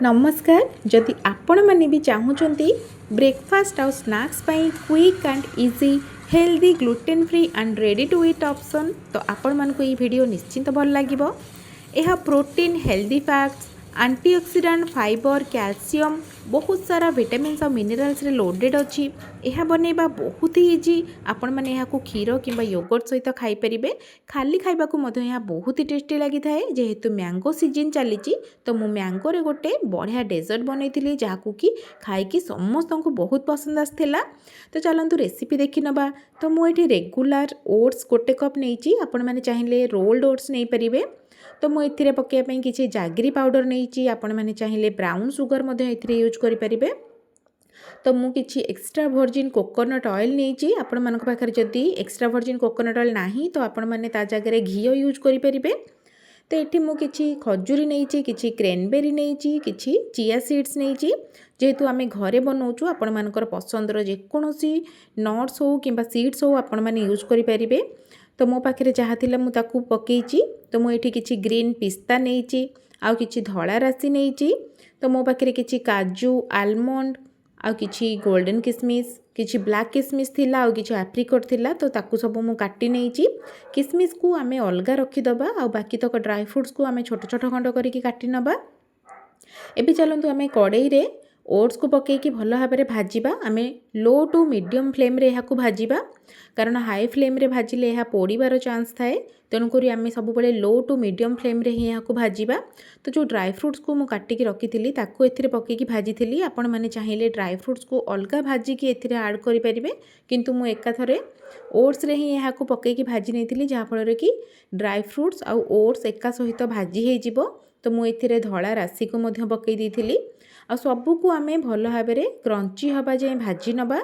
नमस्कार। जदि आपण माने भी चाहूँगी ब्रेकफास्ट आउ स्नैक्स पाई quick and easy healthy gluten free and ready to eat option तो आपण मानक ये वीडियो निश्चिंत भल लगिबो। यह protein healthy fats antioxidant fibre calcium बहुत सारा विटामिन्स और मिनरल्स रे लोडेड अच्छी। यह बनैबा बहुत ही इजी। आपण मैंने यहाँ क्षीर कि योगर्ट सहित खाई परिबे। खाली खाइबा को मध्य यहाँ बहुत ही टेस्टी लगी थाए। जेहेतु मैंगो सीजन चली तो मु मैंगो रे गोटे बढ़िया डेजर्ट बनई जहाँ कि खाई समस्त को बहुत पसंद आसाला। तो चलतु रेसिपी देखी नवा। तो मुझे रेगुलर ओट्स गोटे कप नहीं आपण मैंने चाहिए रोल्ड ओट्स नहीं पारे। तो मुझे पकाइवाई किसी जागरी पाउडर नहीं आपण मैंने चाहिए ब्राउन सुगर यूज करें। तो मु किछि एक्स्ट्रा वर्जिन कोकोनट ऑयल नहीं आपण मान पाखे जदि एक्स्ट्रा वर्जिन कोकोनट ऑयल नहीं तो आपण मैंने ता जगह घी यूज करें। तो ये मुझे खजूरी नहीं कि क्रेनबेरी नहीं कि चिया सीड्स नहीं जेहेतु आम घरे बनाऊँ आपण मानकर पसंदर जेकोसी नट्स हो कि सीड्स हो आपण मैंने यूज करें। तो मो पाखे जहाँ थी मुझे पकई। तो मुझे किसी ग्रीन पिस्ता नहीं आउ कि धला राशि नहीं। तो मो पाखे किसी काजू आलमंड आउ कि गोल्डन किसमिस किसी ब्लैक किसमिस थिला आउ कि एप्रिकट थिला। तो ताकू सब मु काटी नहीं। किसमिस को आमे अलगा रखीदबा आ बाकी तक ड्राई फ्रूट्स को आमे छोट छोट खंड करके काटी नबा। एबे चलतु आमे कड़ाई रे ओट्स को पकईकि भल भाव में भाजवा। आम लो टू मीडियम फ्लेम रे यहाँ भाजवा कारण हाई फ्लेम रे भाजिले यह पोड़ार चांस थाए। तेणुक आम सब लो टू मीडियम फ्लेम रे ही यहाँ भाजवा। तो जो ड्राई फ्रूट्स को मुझे काटिकी रखी थी ताकू एथिरे पकईकि भाजी थी। आपण मैंने चाहिए ड्राई फ्रूट्स को अलग भाजिकी एथिरे ऐड करें किंतु मु एकाथरे ओट्स रे ही यहाँ पकईकि भाजी नहीं जहाँफल कि ड्राई फ्रूट्स आउ ओट्स एका सहित भाजी हो। तो मुझे धला राशि को पकई देती आ सबको आम भल भाव में क्रंची हवा जाए भाजी नवा।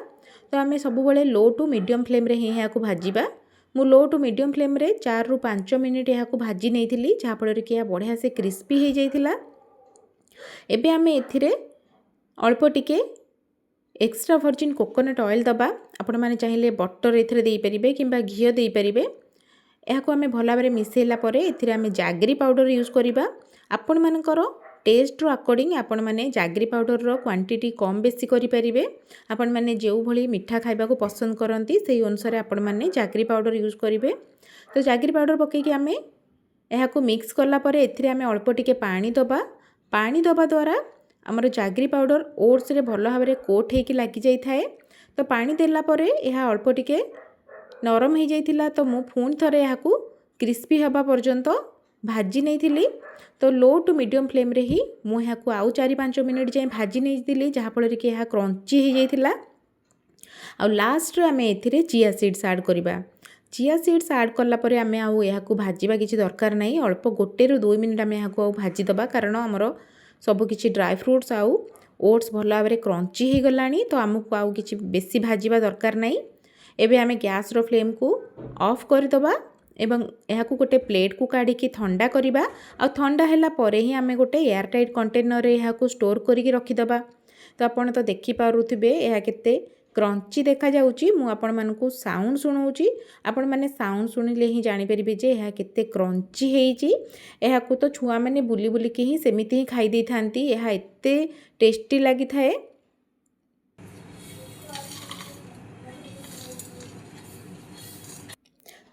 तो आम सब लो टू मीडियम फ्लेम रे ही यहाँ भाजवा। मु लो टू मीडियम फ्लेम रे 4 ରୁ 5 मिनिट यहाँ भाजी नहीं थी जहाँफल कि यह बढ़िया से क्रिस्पी हो जाइथिला। एबे आम एथिरे अल्प टिके एक्स्ट्रा वर्जिन कोकोनट ऑयल दबा। आपण मैंने चाहिए बटर एथिरे दे परिबे किंबा घी दे परिबे। यहाको आम भल भाव में मिसेला परे एथिरे आम जागरी पाउडर यूज करिबा। आपण मानकर टेस्ट रो अकॉर्डिंग आपण मैंने जागरी पाउडर रो क्वांटिटी कम बेसी करि परिबे। आपण मैंने जो भली मिठा खाइबा को पसंद करती से अनुसार आपण मैंने जागरी पाउडर यूज करिवे। तो जागरी पाउडर पकईकि आम यहाको मिक्स कला परे एथिरे आम अल्प टिके पानी दबा। पानी दबा द्वारा आमर जागरी पाउडर ओट्स रे भल भाव में कोट होकर लगी जाई थाए। तो पानी देला परे यह अल्प टिके नरम हो जाइथिला। तो मु पुणी थरे यहाको क्रिस्पी हवा पर्यंत भाजी नहीं थी। तो लो टू मीडियम फ्लेम रे ही मु यहाँ आउ 4-5 मिनिट जाए भाजी नहीं थी जहाँफल कि यह क्रंची हो जाइथिला। आ लास्ट आम एथिरे चिया सीड्स ऐड करवा। चिया सीड्स ऐड कलापर आम आउ यहाँ भाजवा किसी दरकार नहीं। अल्प 1 ରୁ 2 मिनिट आम यहाँ भाजीदबा कारण आमर सबकि ड्राई फ्रूट्स आउ ओट्स भल भाव में क्रंची हो गला। तो आमको आउ कि बेसी भाजवा दरकार नहीं। एबे आम गैस रो फ्लेम को ऑफ करदबा एवं यहाँ गोटे प्लेट को काढ़ी ठंडा करवा। आ ठंडा है परे ही आम गोटे एयर टाइट कंटेनर रे यहाँ स्टोर करके रखीदबा। तो आपन तो देखिपे यह केते क्रंची देखा जाउची। मु आपण मानकु साउंड सुनाऊँगी। आपण माने साउंड सुनिले ही जानीपारे जे यह केते क्रंची होईची। यह तो छुआ मैंने बुली बुलिकी ही सेमिति ही खाई दे थांती। यह एते टेस्टी लगी थाए।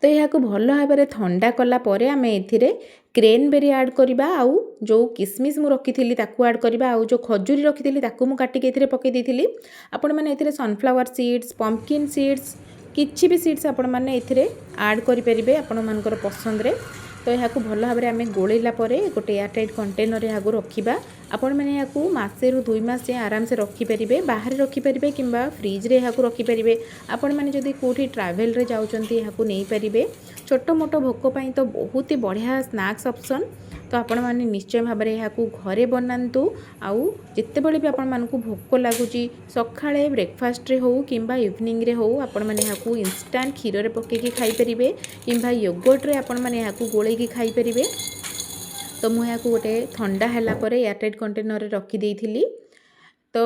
तो यह भल भाव में ठंडा कलापर आम एथिरे क्रेनबेरी ऐड करवा। आउ जो किसमिस मु रखी थी ताकू ऐड करवा। आउ जो खजूरी रखी थी ताकू मु काटिके एथिरे पकई देथिली। आपण माने एथिरे सनफ्लावर सीड्स पंपकिन सीड्स किछि भी सीड्स आपण माने एथिरे ऐड करि परिबे आपण मानकर पसंद रे। तो यहाँ भल भाव में आम गोलेला गोटे एयर टाइट कंटेनर यहाँ रखा। आपण मैंने यहाँ मासे रु 2 मास जाए आराम से रखिपारे बाहर रखिपारे कि फ्रिज रे यहाँ रखिपारे। आपण मैंने जदि कौटी ट्रावेल रे जाउचंती यहाँ नहीं पारे। छोट मोट भोक पाई तो बहुत ही बढ़िया स्नैक्स ऑप्शन। तो आपण मैंने निश्चय भाव में यहाँ घरे बनातु। आउ जितेबले भी आपण मानकु भोक लगुच सकाळे ब्रेकफास्ट रे हो कि इवनिंग रे हो आपण मैंने यहाँ इंस्टांट क्षीर रे पकईकि खाई परिबे किंबा योगर्ट रे आपण मैंने यहाँ गोलेकी खाई परिबे। तो मुझे यहाँ गोटे ठंडा है एयरटाइट कंटेनर रे रखी देइथिली। तो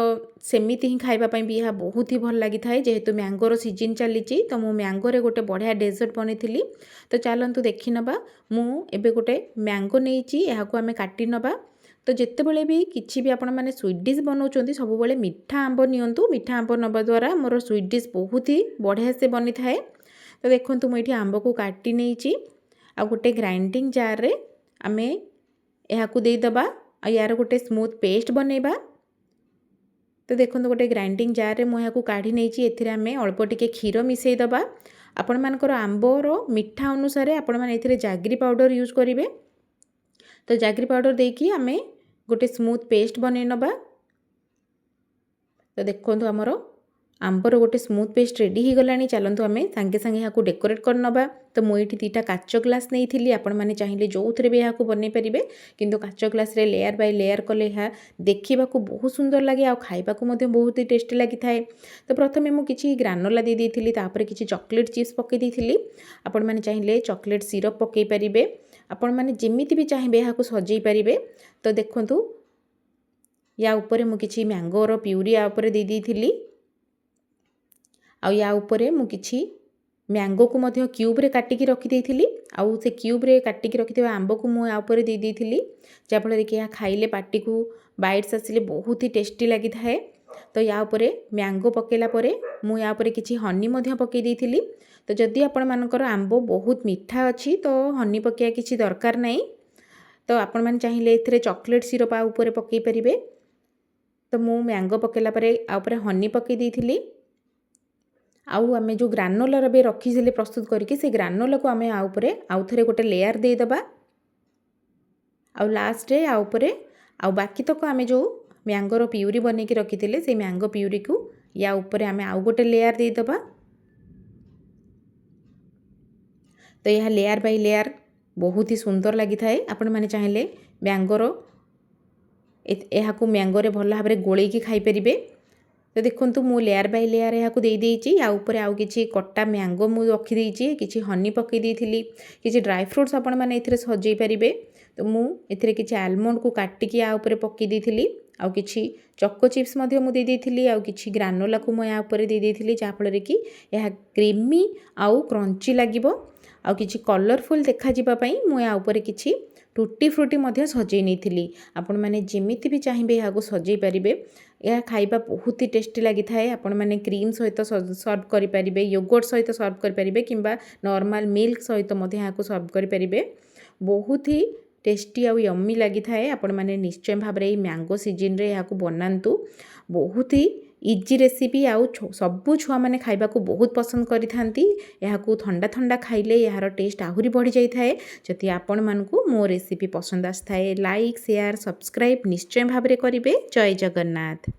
सेमिति ही खाइबापी भी यह बहुत ही भल लगी थाए जेहेतु मैंगोर सीजन चली। तो मु मैंगो रे गोटे बढ़िया डेजर्ट बनई। तो चलतु देखी नबा। मु एबे गोटे मैंगो नहीं यहाँ आम काटी नबा। तो जितेबले भी किसी भी आपण मैंने स्वीट डिश बनाऊँ सब मीठा आंब नियंतु। मीठा आंब नवा द्वारा मोर स्वीट डिश बहुत ही बढ़िया से बनी थाए। तो देखो मुझे आंब को काटी नहीं आ गोटे ग्राइंडिंग जार रे आमे यहाँ देदबा आ यार गोटे स्मूथ पेस्ट बनैबा। तो देखो गोटे ग्राइंडिंग जार रे मुझे यहाँ काढ़ी नहीं एथिरे आमे अल्प टिके क्षीर मिसई दबा। आपण मानकर आंबर मीठा अनुसार आपण माने एथिरे जागरी पाउडर यूज करेंगे। तो जागरी पाउडर देकी आमे गोटे स्मूथ पेस्ट बनै नबा। तो देखो आमर आंबर गोटे स्मूथ पेस्ट रेडी हो गलानी। चलतु आम सांगे सांगे यहाँ डेकोरेट कर नबा। तो मुझे दुईटा काच ग्लास नहीं थी। आपण मैंने चाहिए जो थे भी यहाँ बनई पारे किंतु काच ग्लास रे लेयर बाय लेयर कले यहाँ देखा बहुत सुंदर लगे आ खाइबा बहुत ही टेस्टी लगी थाए। तो प्रथम मुझे किसी ग्रानोला दे देती किसी चॉकलेट चिप्स पकई देती। आपण मैंने चाहिए चॉकलेट सिरप पकई पारे। आपण मैंने जमीती भी चाहिए यहाँ सजई पारे। तो देखु या ऊपर मुझे किसी मैंगोर प्यूरी या ऊपर दे देती। या ऊपर मु किछि मैंगो को मध्य क्यूब रे काटिकी रखी देइथिली। आउ से क्यूब रे काटिकी रखिथिबा आंब को मु या ऊपर दे देइथिली जाफल कि यहाँ खाइले पार्टी को बाइट्स आसिले बहुत ही टेस्टी लगी थाए। तो या ऊपर मैंगो पकेला परे मु या ऊपर किछि हनी मध्य पकई देइथिली। तो जदि आपण मानकर आंब बहुत मीठा अच्छी तो हनी पकेया किछि दरकार नहीं। तो आपण माने चाहिए एथिरे चॉकलेट सिरप आ ऊपर पकई परिबे। तो मु मैंगो पकेला परे आ ऊपर हनी पकई देइथिली। आउ आमे जो ग्रानोला भी रखी प्रस्तुत करके से ग्रानोला को आमे आ ऊपर आउ थे गोटे लेयर दे दबा। आउ लास्ट रे आ ऊपर आउ बाकी तक आमे जो मैंगोर प्यूरी बने की रखी थे से मैंगो प्यूरी को या ऊपर आमे आउ गोटे लेयर दे दबा। तो यह लेयर बाय लेयर बहुत ही सुंदर लगी थाए। आपण माने चाहिए मैंगोर यहाँ को मैंगो रे भल भाव गोल की खाई परिबे। तो देखो मु लेयर बाय लेयर यहाँ को देदेची या ऊपर आउ किछि कट्टा मैंगो मु रखी देइची किछि हनी पकई देइथिली किछि ड्राई फ्रूट्स आपण माने एथिरे सजई परिबे। तो मु एथिरे किछि आलमंड को काटिकी या ऊपर पकई देइथिली आउ किछि चोको चिप्स मध्य मु दे देइथिली आउ किछि ग्रानोला को मु या ऊपर दे देइथिली जा फल कि यह क्रीमी आउ क्रंची लागिबो आउ किछि कलरफुल देखा जिबा पई मु या ऊपर किछि टूटी फ्रूटी मध्य सजई नहीं। आपण मैंने जमीती भी चाहिए यहाँ सजई पारे। यह खाइबा बहुत ही टेस्टी लगी थाए। आपण मैंने क्रीम सहित सर्व करें योगर्ट सहित सर्व करें कि नॉर्मल मिल्क सहित यहाँ सर्व करें। बहुत ही टेस्टी आउ यम्मी लगी थाए। आपण मैंने निश्चय भाव में मैंगो सीजन रे यहाँ बनातु। बहुत ही इजी रेसिपी आउ सबू छुआ मैंने खाइबा को बहुत पसंद करिथांती। यहाँ ठंडा ठंडा खाइले यार टेस्ट आहुरी बढ़ी जाई थाए। जदि आपण मानकु मो रेसिपी पसंद आसथाए लाइक शेयर सब्सक्राइब निश्चय भाव में करिवे। जय जगन्नाथ।